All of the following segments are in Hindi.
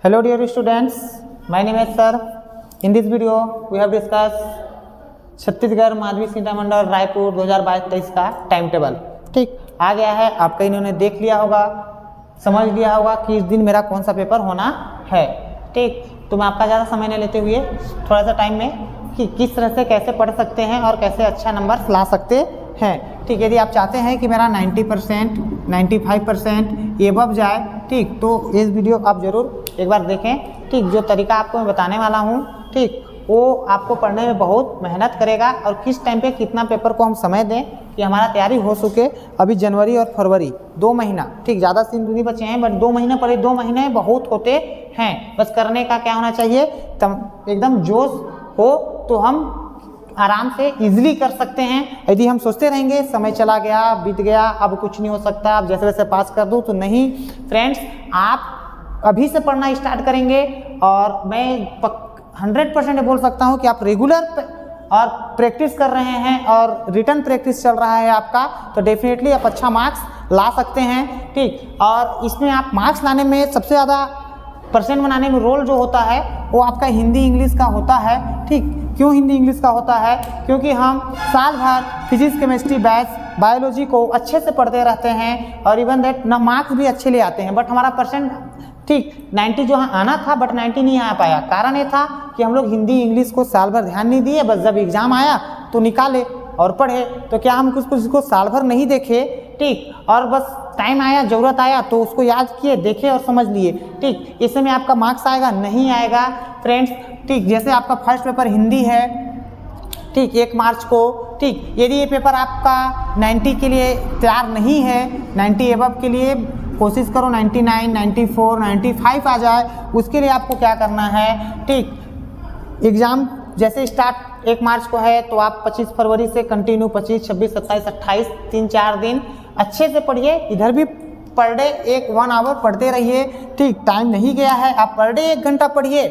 Hello dear students, my name is sir. In this video we have discussed Chhattisgarh माध्यमिक शिक्षा मंडल रायपुर 2022-23 का टाइम टेबल। ठीक आ गया है, आपका इन्होंने देख लिया होगा, समझ लिया होगा कि इस दिन मेरा कौन सा पेपर होना है। ठीक, तो मैं आपका ज़्यादा समय नहीं लेते हुए थोड़ा सा टाइम में कि किस तरह से कैसे पढ़ सकते हैं और कैसे अच्छा नंबर ला सकते हैं। ठीक, यदि आप चाहते हैं कि मेरा 90%, 95% एबव जाए, ठीक, तो इस वीडियो आप ज़रूर एक बार देखें। ठीक, जो तरीका आपको मैं बताने वाला हूँ, ठीक, वो आपको पढ़ने में बहुत मेहनत करेगा और किस टाइम पे कितना पेपर को हम समय दें कि हमारा तैयारी हो सके। अभी जनवरी और फरवरी 2 महीना, ठीक, ज़्यादा दिन नहीं बचे हैं, बट 2 महीने पड़े, 2 महीने बहुत होते हैं। बस करने का क्या होना चाहिए, एकदम जोश हो तो हम आराम से इजीली कर सकते हैं। यदि हम सोचते रहेंगे समय चला गया, बीत गया, अब कुछ नहीं हो सकता, अब जैसे वैसे पास कर दूं, तो नहीं फ्रेंड्स, आप अभी से पढ़ना स्टार्ट करेंगे और मैं 100% बोल सकता हूं कि आप रेगुलर और प्रैक्टिस कर रहे हैं और रिटर्न प्रैक्टिस चल रहा है आपका, तो डेफिनेटली आप अच्छा मार्क्स ला सकते हैं। ठीक, और इसमें आप मार्क्स लाने में सबसे ज़्यादा परसेंट बनाने में रोल जो होता है वो आपका हिंदी इंग्लिश का होता है। ठीक, क्यों हिंदी इंग्लिश का होता है, क्योंकि हम साल भर फिजिक्स केमिस्ट्री बैच बायोलॉजी को अच्छे से पढ़ते रहते हैं और इवन दैट ना मार्क्स भी अच्छे ले आते हैं, बट हमारा परसेंट, ठीक, 90 जो आना था बट 90 नहीं आ पाया। कारण ये था कि हम लोग हिंदी इंग्लिश को साल भर ध्यान नहीं दिए, बस जब एग्जाम आया तो निकाले और पढ़े। तो क्या हम कुछ इसको साल भर नहीं देखे, ठीक, और बस टाइम आया, ज़रूरत आया तो उसको याद किए, देखे और समझ लिए। ठीक, इससे में आपका मार्क्स आएगा नहीं आएगा फ्रेंड्स। ठीक, जैसे आपका फर्स्ट पेपर हिंदी है, ठीक, 1 मार्च को, ठीक, यदि ये पेपर आपका 90 के लिए तैयार नहीं है, 90 एबव के लिए कोशिश करो 99, 94, 95 आ जाए, उसके लिए आपको क्या करना है। ठीक, एग्ज़ाम जैसे स्टार्ट 1 मार्च को है तो आप 25 फरवरी से कंटिन्यू 25, 26, 27, 28 3-4 दिन अच्छे से पढ़िए। इधर भी पर डे 1 आवर पढ़ते रहिए। ठीक, टाइम नहीं गया है, आप पर डे 1 घंटा पढ़िए।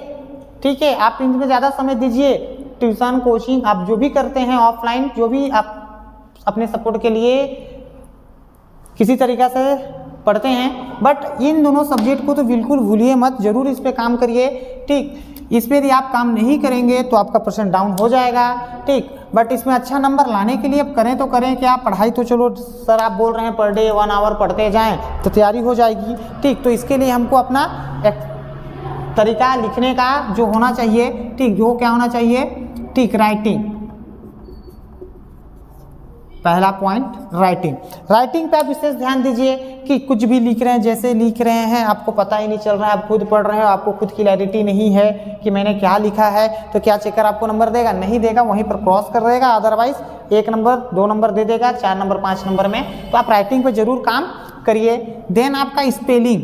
ठीक है, आप इनमें ज़्यादा समय दीजिए। ट्यूशन कोचिंग आप जो भी करते हैं, ऑफलाइन जो भी आप अपने सपोर्ट के लिए किसी तरीक़ा से पढ़ते हैं, बट इन दोनों सब्जेक्ट को तो बिल्कुल भूलिए मत, ज़रूर इस पे काम करिए। ठीक, इस पर यदि आप काम नहीं करेंगे तो आपका परसेंट डाउन हो जाएगा। ठीक, बट इसमें अच्छा नंबर लाने के लिए अब करें तो करें क्या, पढ़ाई तो चलो सर आप बोल रहे हैं पर डे 1 आवर पढ़ते जाएं तो तैयारी हो जाएगी। ठीक, तो इसके लिए हमको अपना एक तरीका लिखने का जो होना चाहिए, ठीक, जो क्या होना चाहिए, ठीक, राइटिंग। पहला पॉइंट राइटिंग पे आप विशेष ध्यान दीजिए कि कुछ भी लिख रहे हैं, जैसे लिख रहे हैं आपको पता ही नहीं चल रहा है, आप खुद पढ़ रहे हो, आपको खुद क्लैरिटी नहीं है कि मैंने क्या लिखा है, तो क्या चेकर आपको नंबर देगा, नहीं देगा, वहीं पर क्रॉस कर देगा। अदरवाइज 1 नंबर 2 नंबर दे देगा, 4 नंबर 5 नंबर में। तो आप राइटिंग पे जरूर काम करिए। देन आपका स्पेलिंग,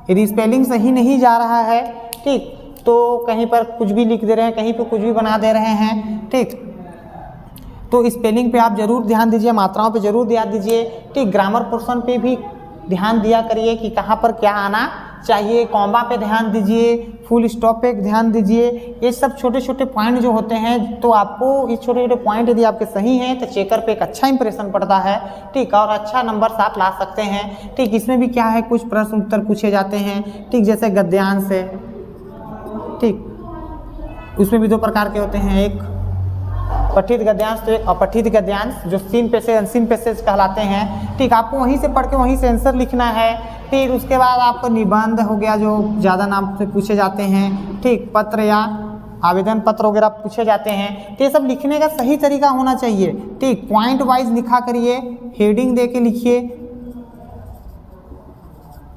यदि स्पेलिंग सही नहीं जा रहा है, ठीक, तो कहीं पर कुछ भी लिख दे रहे हैं, कहीं पर कुछ भी बना दे रहे हैं, ठीक, तो स्पेलिंग पे आप जरूर ध्यान दीजिए, मात्राओं पे जरूर ध्यान दीजिए। ठीक, ग्रामर पोर्शन पे भी ध्यान दिया करिए कि कहाँ पर क्या आना चाहिए, कॉमा पे ध्यान दीजिए, फुल स्टॉप पे ध्यान दीजिए। ये सब छोटे छोटे पॉइंट जो होते हैं, तो आपको ये छोटे छोटे पॉइंट यदि आपके सही हैं तो चेकर पे एक अच्छा इंप्रेशन पड़ता है। ठीक, और अच्छा नंबर आप ला सकते हैं। ठीक, इसमें भी क्या है, कुछ प्रश्न उत्तर पूछे जाते हैं, ठीक, जैसे गद्यांश है, ठीक, उसमें भी 2 प्रकार के होते हैं, एक पठित गद्यांश तो एक अपठित गद्यांश, जो सीन पैसेज अनसीन पैसेज कहलाते हैं। ठीक, आपको वहीं से पढ़ के वहीं से आंसर लिखना है। फिर उसके बाद आपको निबंध हो गया, जो ज़्यादा नाम से पूछे जाते हैं, ठीक, पत्र या आवेदन पत्र वगैरह पूछे जाते हैं, तो ये सब लिखने का सही तरीका होना चाहिए। ठीक, पॉइंट वाइज लिखा करिए, हेडिंग दे के लिखिए,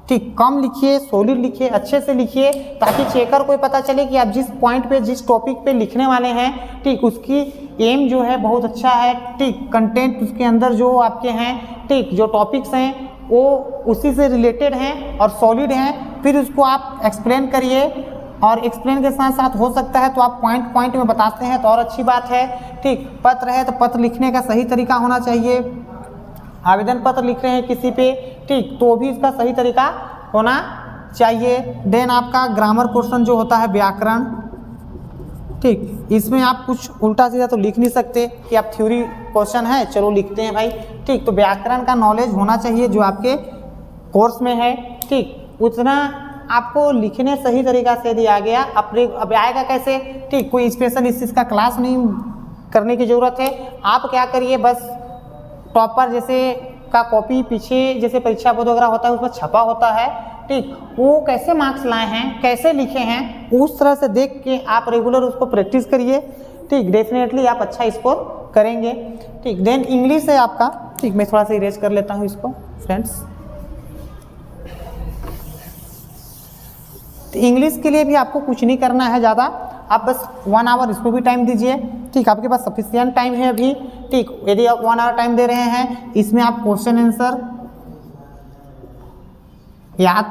ठीक, कम लिखिए, सॉलिड लिखिए, अच्छे से लिखिए, ताकि चेकर को पता चले कि आप जिस पॉइंट पे, जिस टॉपिक पे लिखने वाले हैं, ठीक, उसकी एम जो है बहुत अच्छा है। ठीक, कंटेंट उसके अंदर जो आपके हैं, ठीक, जो टॉपिक्स हैं वो उसी से रिलेटेड हैं और सॉलिड हैं। फिर उसको आप एक्सप्लेन करिए, और एक्सप्लेन के साथ साथ हो सकता है तो आप पॉइंट पॉइंट में बताते हैं तो और अच्छी बात है। ठीक, पत्र है तो पत्र लिखने का सही तरीका होना चाहिए। आवेदन पत्र लिख रहे हैं किसी पे, ठीक, तो भी इसका सही तरीका होना चाहिए। देन आपका ग्रामर पोर्शन जो होता है, व्याकरण, ठीक, इसमें आप कुछ उल्टा सीधा तो लिख नहीं सकते कि आप थ्योरी क्वेश्चन है चलो लिखते हैं भाई। ठीक, तो व्याकरण का नॉलेज होना चाहिए जो आपके कोर्स में है। ठीक, उतना आपको लिखने सही तरीका से दिया गया। अब आएगा कैसे, ठीक, कोई स्पेशल इस चीज़ का क्लास नहीं करने की ज़रूरत है। आप क्या करिए, बस टॉपर जैसे का कॉपी पीछे जैसे परीक्षा बोर्ड वगैरह होता है उसमें छपा होता है, ठीक, वो कैसे मार्क्स लाए हैं, कैसे लिखे हैं, उस तरह से देख के आप रेगुलर उसको प्रैक्टिस करिए, ठीक, डेफिनेटली आप अच्छा स्कोर करेंगे, ठीक। देन इंग्लिश है आपका, ठीक, मैं थोड़ा सा इरेज कर लेता हूँ इसको फ्रेंड्स। तो इंग्लिश के लिए भी आपको कुछ नहीं करना है ज़्यादा, आप बस 1 आवर इसको भी टाइम दीजिए, ठीक, आपके पास सफिशिएंट टाइम है अभी, ठीक। यदि आप 1 आवर टाइम दे रहे हैं, इसमें आप क्वेश्चन आंसर याद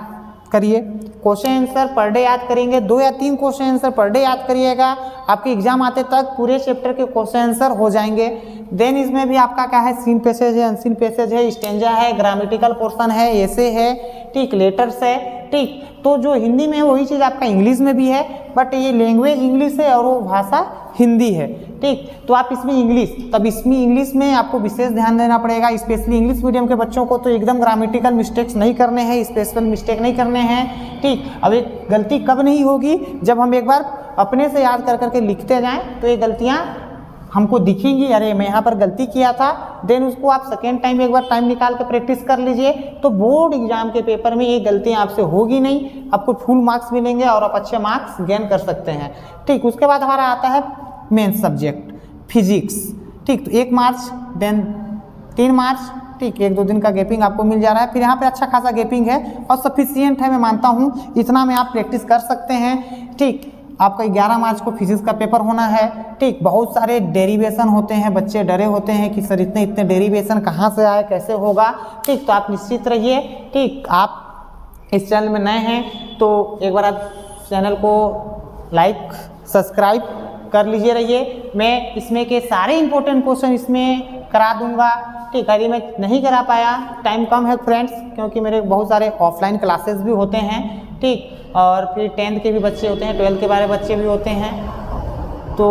करिए। क्वेश्चन आंसर पर डे याद करेंगे, 2 या 3 क्वेश्चन आंसर पर डे याद करिएगा, आपके एग्जाम आते तक पूरे चैप्टर के क्वेश्चन आंसर हो जाएंगे। देन इसमें भी आपका क्या है, सीन पैसेज है, अनसीन पैसेज है, स्टेंजा है, ग्रामेटिकल पोर्शन है, ऐसे है, ठीक, लेटर्स है, ठीक। तो जो हिंदी में है वही चीज़ आपका इंग्लिश में भी है, बट ये लैंग्वेज इंग्लिश है और वो भाषा हिंदी है, ठीक। तो आप इसमें इंग्लिश में आपको विशेष ध्यान देना पड़ेगा, स्पेशली इंग्लिश मीडियम के बच्चों को तो एकदम ग्रामेटिकल मिस्टेक्स नहीं करने हैं, स्पेशल मिस्टेक नहीं करने हैं, ठीक। अब एक गलती कब नहीं होगी, जब हम एक बार अपने से याद कर करके लिखते जाएं तो ये गलतियां हमको दिखेंगी, अरे मैं यहाँ पर गलती किया था। देन उसको आप सेकेंड टाइम एक बार टाइम निकाल के प्रैक्टिस कर लीजिए, तो बोर्ड एग्जाम के पेपर में ये गलतियाँ आपसे होगी नहीं, आपको फुल मार्क्स मिलेंगे और आप अच्छे मार्क्स गेन कर सकते हैं, ठीक। उसके बाद हमारा आता है मेन सब्जेक्ट फिजिक्स, ठीक। तो 1 मार्च देन 3 मार्च, ठीक, 1-2 दिन का गैपिंग आपको मिल जा रहा है, फिर यहाँ पे अच्छा खासा गैपिंग है और सफिशियंट है, मैं मानता हूँ इतना में आप प्रैक्टिस कर सकते हैं, ठीक। आपका 11 मार्च को फिजिक्स का पेपर होना है, ठीक। बहुत सारे डेरिवेशन होते हैं, बच्चे डरे होते हैं कि सर इतने डेरिवेशन कहाँ से आए, कैसे होगा, ठीक। तो आप निश्चित रहिए, ठीक। आप इस चैनल में नए हैं तो एक बार आप चैनल को लाइक सब्सक्राइब कर लीजिए रहिए। मैं इसमें के सारे इंपॉर्टेंट क्वेश्चन इसमें करा दूंगा, ठीक। यदि मैं नहीं करा पाया, टाइम कम है फ्रेंड्स, क्योंकि मेरे बहुत सारे ऑफलाइन क्लासेस भी होते हैं, ठीक। और फिर 10th के भी बच्चे होते हैं, 12th के बारे बच्चे भी होते हैं, तो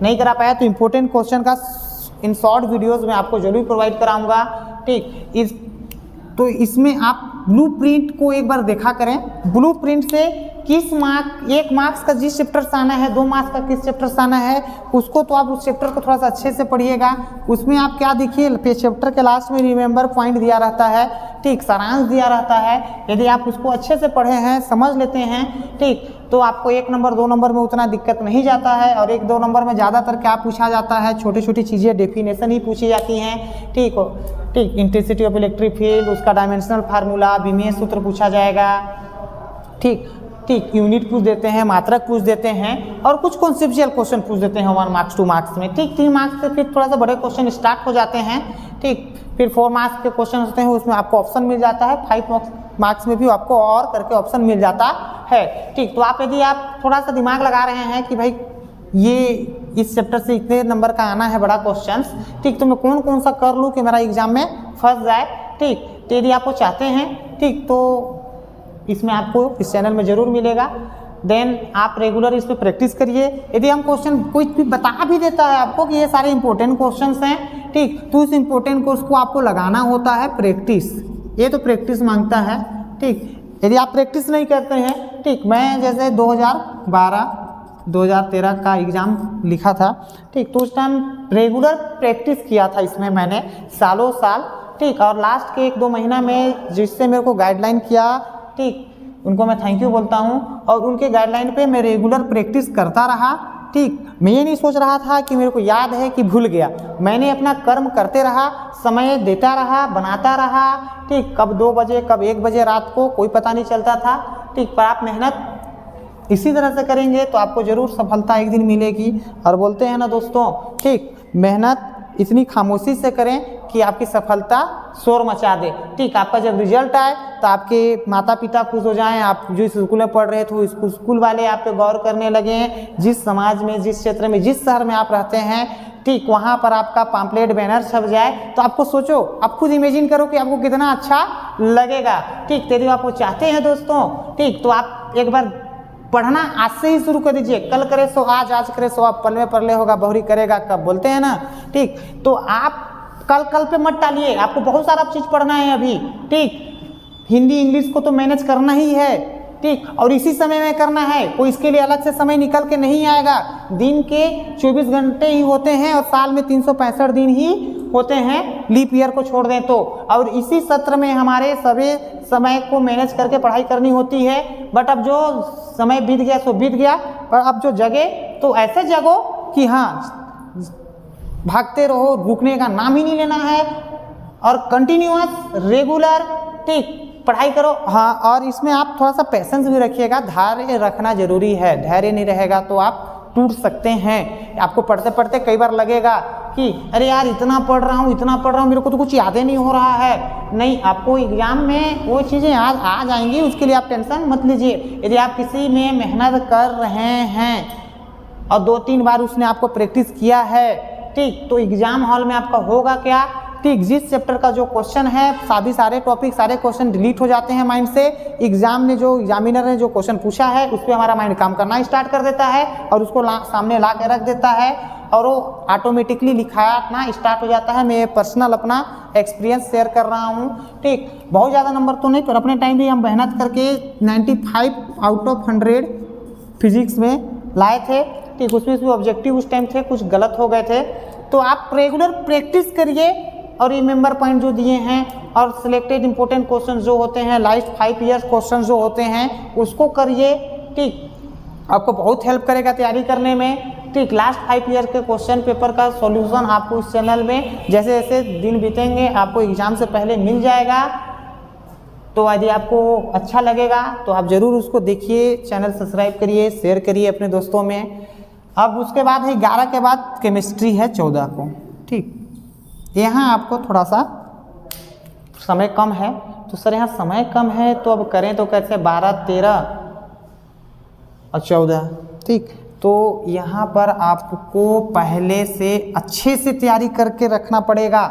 नहीं करा पाया तो इम्पोर्टेंट क्वेश्चन का इन शॉर्ट वीडियोस में आपको जरूर प्रोवाइड कराऊंगा, ठीक। तो इसमें आप ब्लूप्रिंट को एक बार देखा करें, ब्लूप्रिंट से किस मार्क 1 मार्क्स का जिस चैप्टर से आना है, 2 मार्क्स का किस चैप्टर से आना है, उसको तो आप उस चैप्टर को थोड़ा सा अच्छे से पढ़िएगा। उसमें आप क्या देखिए, चैप्टर के लास्ट में रिमेंबर पॉइंट दिया रहता है, ठीक, सारांश दिया रहता है। यदि आप उसको अच्छे से पढ़े हैं, समझ लेते हैं, ठीक, तो आपको 1 नंबर 2 नंबर में उतना दिक्कत नहीं जाता है। और 1-2 नंबर में ज़्यादातर क्या पूछा जाता है, छोटी छोटी चीज़ें, डेफिनेशन ही पूछी जाती हैं, ठीक हो, ठीक। इंटेंसिटी ऑफ इलेक्ट्रिक फील्ड, उसका डायमेंशनल फार्मूला, विमीय सूत्र पूछा जाएगा, ठीक, ठीक। यूनिट पूछ देते हैं, मात्रक पूछ देते हैं और कुछ कॉन्सेप्चुअल क्वेश्चन पूछ देते हैं 1 मार्क्स 2 मार्क्स में, ठीक। 3 मार्क्स से फिर थोड़ा सा बड़े क्वेश्चन स्टार्ट हो जाते हैं, ठीक। फिर 4 मार्क्स के क्वेश्चन होते हैं, उसमें आपको ऑप्शन मिल जाता है, 5 मार्क्स में भी आपको और करके ऑप्शन मिल जाता है, ठीक। तो आप यदि आप थोड़ा सा दिमाग लगा रहे हैं कि भाई ये इस चैप्टर से इतने नंबर का आना है बड़ा क्वेश्चन, ठीक, तो मैं कौन कौन सा कर लूँ कि मेरा एग्जाम में फंस जाए, ठीक। तो यदि आपको चाहते हैं, ठीक, तो इसमें आपको इस चैनल में ज़रूर मिलेगा। देन आप रेगुलर इस पर प्रैक्टिस करिए। यदि हम क्वेश्चन कोई भी बता भी देता है आपको कि ये सारे इंपॉर्टेंट क्वेश्चंस हैं, ठीक, तो उस इंपॉर्टेंट कोर्स को आपको लगाना होता है प्रैक्टिस, ये तो प्रैक्टिस मांगता है, ठीक। यदि आप प्रैक्टिस नहीं करते हैं, ठीक, मैं जैसे 2012-2013 का एग्ज़ाम लिखा था, ठीक, तो उस टाइम रेगुलर प्रैक्टिस किया था इसमें मैंने सालों साल, ठीक। और लास्ट के 1-2 महीना में जिससे मेरे को गाइडलाइन किया, ठीक, उनको मैं थैंक यू बोलता हूँ। और उनके गाइडलाइन पे मैं रेगुलर प्रैक्टिस करता रहा, ठीक। मैं ये नहीं सोच रहा था कि मेरे को याद है कि भूल गया, मैंने अपना कर्म करते रहा, समय देता रहा, बनाता रहा, ठीक। कब 2 बजे कब 1 बजे रात को कोई पता नहीं चलता था, ठीक। पर आप मेहनत इसी तरह से करेंगे तो आपको ज़रूर सफलता एक दिन मिलेगी। और बोलते हैं ना दोस्तों, ठीक, मेहनत इतनी खामोशी से करें कि आपकी सफलता शोर मचा दे, ठीक। आपका जब रिजल्ट आए तो आपके माता पिता खुश हो जाएं, आप जो स्कूल में पढ़ रहे थे स्कूल वाले आप पे गौर करने लगे हैं, जिस समाज में, जिस क्षेत्र में, जिस शहर में आप रहते हैं, ठीक, वहाँ पर आपका पैम्पलेट बैनर छप जाए तो आपको सोचो, आप खुद इमेजिन करो कि आपको कितना अच्छा लगेगा, ठीक। यदि आप वो चाहते हैं दोस्तों, ठीक, तो आप एक बार पढ़ना आज से ही शुरू कर दीजिए। कल करे सो आज, आज करे सो आप, पल में परले होगा बहुरी करेगा कब, बोलते हैं ना, ठीक। तो आप कल पे मत टालिए, आपको बहुत सारा चीज़ पढ़ना है अभी, ठीक। हिंदी इंग्लिश को तो मैनेज करना ही है, ठीक, और इसी समय में करना है, कोई इसके लिए अलग से समय निकल के नहीं आएगा। दिन के 24 घंटे ही होते हैं और साल में 365 दिन ही होते हैं, लीप ईयर को छोड़ दें तो। और इसी सत्र में हमारे सभी समय को मैनेज करके पढ़ाई करनी होती है। बट अब जो समय बीत गया सो बीत गया, पर अब जो जगे तो ऐसे जगो कि हाँ भागते रहो, रुकने का नाम ही नहीं लेना है और कंटिन्यूअस रेगुलर, ठीक, पढ़ाई करो। हाँ, और इसमें आप थोड़ा सा पेशेंस भी रखिएगा, धैर्य रखना जरूरी है। धैर्य नहीं रहेगा तो आप टूट सकते हैं। आपको पढ़ते पढ़ते कई बार लगेगा कि अरे यार इतना पढ़ रहा हूँ, मेरे को तो कुछ याद ही नहीं हो रहा है। नहीं, आपको एग्जाम में वो चीज़ें याद आ जाएंगी, उसके लिए आप टेंशन मत लीजिए। यदि आप किसी में मेहनत कर रहे हैं और 2-3 बार उसने आपको प्रैक्टिस किया है, ठीक, तो एग्जाम हॉल में आपका होगा क्या, ठीक, जिस चैप्टर का जो क्वेश्चन है सारे टॉपिक सारे क्वेश्चन डिलीट हो जाते हैं माइंड से। एग्जामिनर ने जो क्वेश्चन पूछा है उस पर हमारा माइंड काम करना स्टार्ट कर देता है और उसको सामने ला के रख देता है और वो ऑटोमेटिकली लिखाना स्टार्ट हो जाता है। मैं पर्सनल अपना एक्सपीरियंस शेयर कर रहा हूँ, ठीक। बहुत ज़्यादा नंबर तो नहीं, पर अपने टाइम भी हम मेहनत करके 95 आउट ऑफ 100 फिजिक्स में लाए थे, ठीक। उसमें भी ऑब्जेक्टिव उस टाइम थे, कुछ गलत हो गए थे। तो आप रेगुलर प्रैक्टिस करिए और रिमेंबर पॉइंट जो दिए हैं और सिलेक्टेड इंपॉर्टेंट क्वेश्चन जो होते हैं, लास्ट 5 ईयर्स क्वेश्चन जो होते हैं उसको करिए, ठीक। आपको बहुत हेल्प करेगा तैयारी करने में, ठीक। लास्ट 5 ईयर के क्वेश्चन पेपर का सॉल्यूशन आपको इस चैनल में जैसे जैसे दिन बीतेंगे आपको एग्जाम से पहले मिल जाएगा। तो यदि आपको अच्छा लगेगा तो आप ज़रूर उसको देखिए, चैनल सब्सक्राइब करिए, शेयर करिए अपने दोस्तों में। अब उसके बाद है 11 के बाद केमिस्ट्री है 14 को, ठीक। यहाँ आपको थोड़ा सा समय कम है, तो सर यहाँ समय कम है तो अब करें तो कैसे, 12, 13 और 14, ठीक। तो यहाँ पर आपको पहले से अच्छे से तैयारी करके रखना पड़ेगा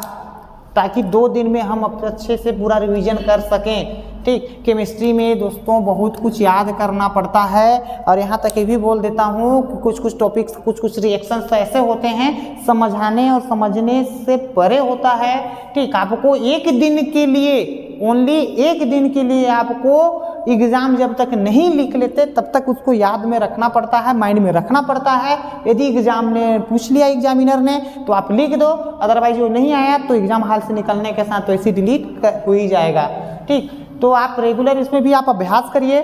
ताकि 2 दिन में हम अच्छे से पूरा रिवीजन कर सकें, ठीक। केमिस्ट्री में दोस्तों बहुत कुछ याद करना पड़ता है और यहाँ तक ये भी बोल देता हूँ कि कुछ टॉपिक्स, कुछ रिएक्शंस तो ऐसे होते हैं समझाने और समझने से परे होता है, ठीक। आपको एक दिन के लिए, ओनली एक दिन के लिए आपको एग्ज़ाम जब तक नहीं लिख लेते तब तक उसको याद में रखना पड़ता है, माइंड में रखना पड़ता है। यदि एग्जाम ने पूछ लिया एग्जामिनर ने तो आप लिख दो, अदरवाइज वो नहीं आया तो एग्जाम हॉल से निकलने के साथ तो ऐसे डिलीट हो ही जाएगा, ठीक। तो आप रेगुलर इसमें भी आप अभ्यास करिए।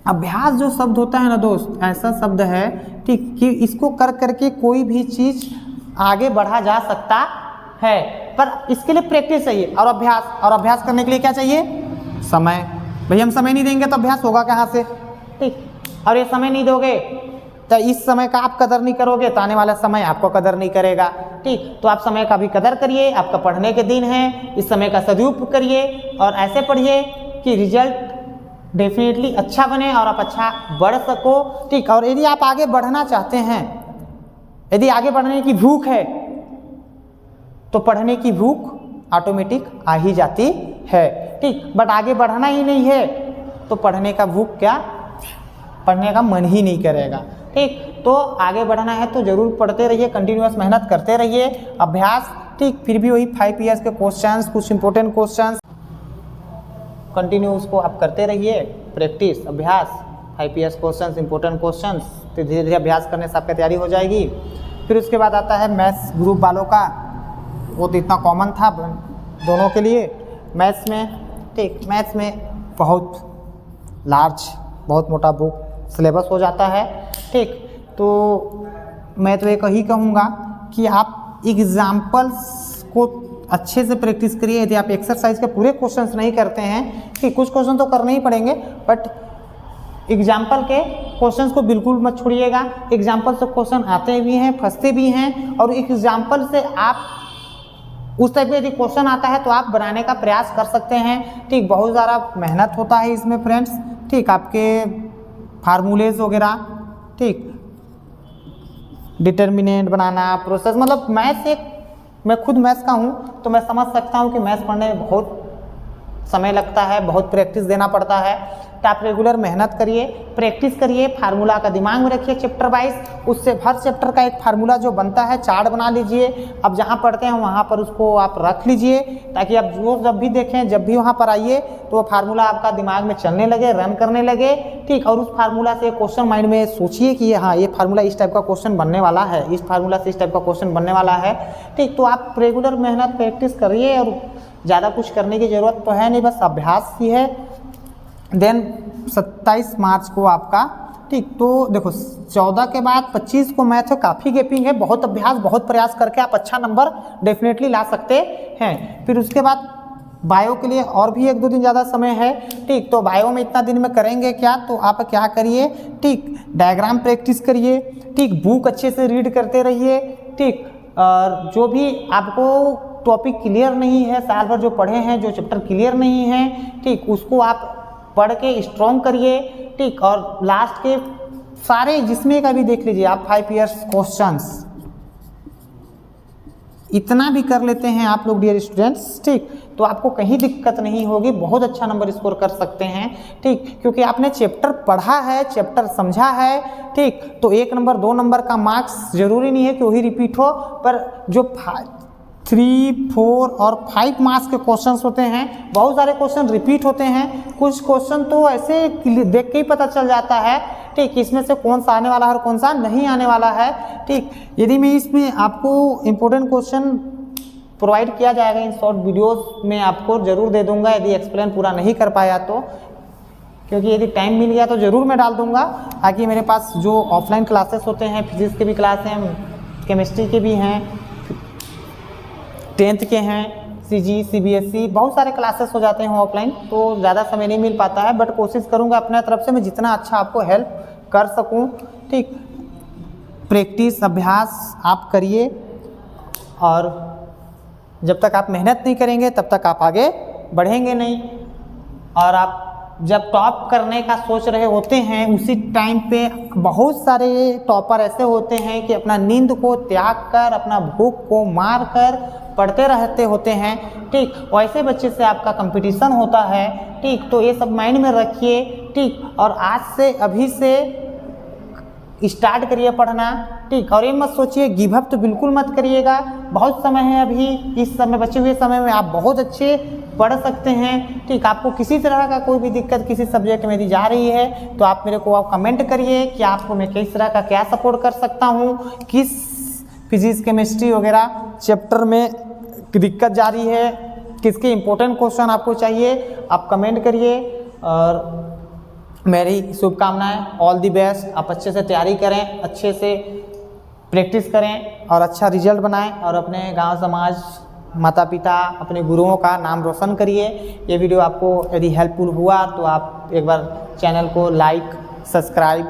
अभ्यास जो शब्द होता है ना दोस्त, ऐसा शब्द है, ठीक, कि इसको कर करके कोई भी चीज़ आगे बढ़ा जा सकता है, पर इसके लिए प्रैक्टिस चाहिए और अभ्यास करने के लिए क्या चाहिए, समय। भाई हम समय नहीं देंगे तो अभ्यास होगा कहाँ से, ठीक। और ये समय नहीं दोगे तो इस समय का आप कदर नहीं करोगे तो आने वाला समय आपको कदर नहीं करेगा, ठीक। तो आप समय का भी कदर करिए, आपका पढ़ने के दिन है, इस समय का सदुपयोग करिए और ऐसे पढ़िए कि रिजल्ट डेफिनेटली अच्छा बने और आप अच्छा बढ़ सको, ठीक। और यदि आप आगे बढ़ना चाहते हैं, यदि आगे बढ़ने की भूख है तो पढ़ने की भूख ऑटोमेटिक आ ही जाती है, ठीक। बट आगे बढ़ना ही नहीं है तो पढ़ने का भूख क्या, पढ़ने का मन ही नहीं करेगा, ठीक। तो आगे बढ़ना है तो ज़रूर पढ़ते रहिए, कंटिन्यूअस मेहनत करते रहिए, अभ्यास, ठीक। फिर भी वही 5 ईयर्स के क्वेश्चंस, कुछ इंपॉर्टेंट क्वेश्चंस कंटिन्यू उसको आप करते रहिए, प्रैक्टिस, अभ्यास, 5 ईयर्स क्वेश्चंस, इंपॉर्टेंट क्वेश्चंस, तो धीरे धीरे अभ्यास करने से आपकी तैयारी हो जाएगी। फिर उसके बाद आता है मैथ्स ग्रुप वालों का, वो तो इतना कॉमन था दोनों के लिए मैथ्स में, ठीक। मैथ्स में बहुत लार्ज, बहुत मोटा बुक सिलेबस हो जाता है, ठीक। तो मैं तो एक ही कहूँगा कि आप एग्जाम्पल्स को अच्छे से प्रैक्टिस करिए। यदि आप एक्सरसाइज के पूरे क्वेश्चंस नहीं करते हैं, कि कुछ क्वेश्चन तो करने ही पड़ेंगे, बट एग्जाम्पल के क्वेश्चंस को बिल्कुल मत छोड़िएगा। एग्जाम्पल से क्वेश्चन आते भी हैं, फंसते भी हैं, और एग्जाम्पल से आप उस टाइप का यदि क्वेश्चन आता है तो आप बनाने का प्रयास कर सकते हैं, ठीक। बहुत ज़्यादा मेहनत होता है इसमें फ्रेंड्स, ठीक। आपके फार्मूलेज वगैरह, ठीक, डिटर्मिनेंट बनाना, प्रोसेस, मतलब मैथ्स एक, मैं खुद मैथ्स का हूँ तो मैं समझ सकता हूँ कि मैथ्स पढ़ने में बहुत समय लगता है, बहुत प्रैक्टिस देना पड़ता है। तो आप रेगुलर मेहनत करिए, प्रैक्टिस करिए, फार्मूला का दिमाग में रखिए चैप्टर वाइज, उससे हर चैप्टर का एक फार्मूला जो बनता है चार्ट बना लीजिए। अब जहाँ पढ़ते हैं वहाँ पर उसको आप रख लीजिए, ताकि आप जो जब भी देखें, जब भी वहाँ पर आइए तो वो फार्मूला आपका दिमाग में चलने लगे, रन करने लगे, ठीक। और उस फार्मूला से क्वेश्चन माइंड में सोचिए कि हाँ ये फार्मूला इस टाइप का क्वेश्चन बनने वाला है, इस फार्मूला से इस टाइप का क्वेश्चन बनने वाला है, ठीक। तो आप रेगुलर मेहनत प्रैक्टिस करिए, और ज़्यादा कुछ करने की ज़रूरत तो है नहीं, बस अभ्यास ही है। देन 27 मार्च को आपका, ठीक। तो देखो 14 के बाद 25 को मैथ है, काफ़ी गैपिंग है, बहुत अभ्यास बहुत प्रयास करके आप अच्छा नंबर डेफिनेटली ला सकते हैं। फिर उसके बाद बायो के लिए और भी 1-2 दिन ज़्यादा समय है, ठीक। तो बायो में इतना दिन में करेंगे क्या, तो आप क्या करिए, ठीक, डायग्राम प्रैक्टिस करिए, ठीक, बुक अच्छे से रीड करते रहिए, ठीक। और जो भी आपको टॉपिक क्लियर नहीं है, साल भर जो पढ़े हैं, जो चैप्टर क्लियर नहीं है, ठीक, उसको आप पढ़ के स्ट्रॉन्ग करिए, ठीक। और लास्ट के सारे जिसमें का भी देख लीजिए आप 5 ईयर्स क्वेश्चंस, इतना भी कर लेते हैं आप लोग डियर स्टूडेंट्स, ठीक, तो आपको कहीं दिक्कत नहीं होगी, बहुत अच्छा नंबर स्कोर कर सकते हैं, ठीक। क्योंकि आपने चैप्टर पढ़ा है, चैप्टर समझा है, ठीक। तो 1 नंबर 2 नंबर का मार्क्स जरूरी नहीं है कि वही रिपीट हो, पर जो 3, 4 और 5 मार्क्स के क्वेश्चंस होते हैं, बहुत सारे क्वेश्चन रिपीट होते हैं, कुछ क्वेश्चन तो ऐसे देख के ही पता चल जाता है, ठीक, इसमें से कौन सा आने वाला है और कौन सा नहीं आने वाला है, ठीक। यदि मैं इसमें आपको इम्पोर्टेंट क्वेश्चन प्रोवाइड किया जाएगा इन शॉर्ट वीडियोस में, आपको ज़रूर दे दूंगा, यदि एक्सप्लेन पूरा नहीं कर पाया तो, क्योंकि यदि टाइम मिल गया तो ज़रूर मैं डाल दूंगा। ताकि मेरे पास जो ऑफलाइन क्लासेस होते हैं, फिजिक्स के भी क्लास हैं, केमिस्ट्री के भी हैं, 10th के हैं, CG CBSE, बहुत सारे क्लासेस हो जाते हैं ऑफलाइन, तो ज़्यादा समय नहीं मिल पाता है, बट कोशिश करूँगा अपने तरफ से मैं जितना अच्छा आपको हेल्प कर सकूँ, ठीक। प्रैक्टिस अभ्यास आप करिए, और जब तक आप मेहनत नहीं करेंगे तब तक आप आगे बढ़ेंगे नहीं। और आप जब टॉप करने का सोच रहे होते हैं, उसी टाइम पे बहुत सारे टॉपर ऐसे होते हैं कि अपना नींद को त्याग कर, अपना भूख को मार कर पढ़ते रहते होते हैं, ठीक। वैसे बच्चे से आपका कंपटीशन होता है, ठीक। तो ये सब माइंड में रखिए, ठीक। और आज से अभी से स्टार्ट करिए पढ़ना, ठीक। और ये मत सोचिए गिव अप तो बिल्कुल मत करिएगा, बहुत समय है अभी, इस समय बचे हुए समय में आप बहुत अच्छे पढ़ सकते हैं, ठीक। आपको किसी तरह का कोई भी दिक्कत किसी सब्जेक्ट में दी जा रही है तो आप मेरे को आप कमेंट करिए कि आपको मैं किस तरह का क्या सपोर्ट कर सकता हूँ, किस फिजिक्स केमिस्ट्री वगैरह चैप्टर में दिक्कत जा रही है, किसके इम्पोर्टेंट क्वेश्चन आपको चाहिए, आप कमेंट करिए। और मेरी शुभकामनाएं, ऑल दी बेस्ट। आप अच्छे से तैयारी करें, अच्छे से प्रैक्टिस करें और अच्छा रिजल्ट बनाएं, और अपने गांव समाज, माता पिता, अपने गुरुओं का नाम रोशन करिए। ये वीडियो आपको यदि हेल्पफुल हुआ तो आप एक बार चैनल को लाइक, सब्सक्राइब,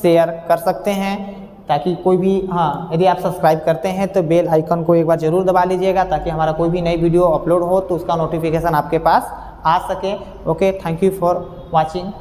शेयर कर सकते हैं, ताकि कोई भी, हाँ, यदि आप सब्सक्राइब करते हैं तो बेल आइकन को एक बार ज़रूर दबा लीजिएगा, ताकि हमारा कोई भी नई वीडियो अपलोड हो तो उसका नोटिफिकेशन आपके पास आ सके। Okay, thank you for watching.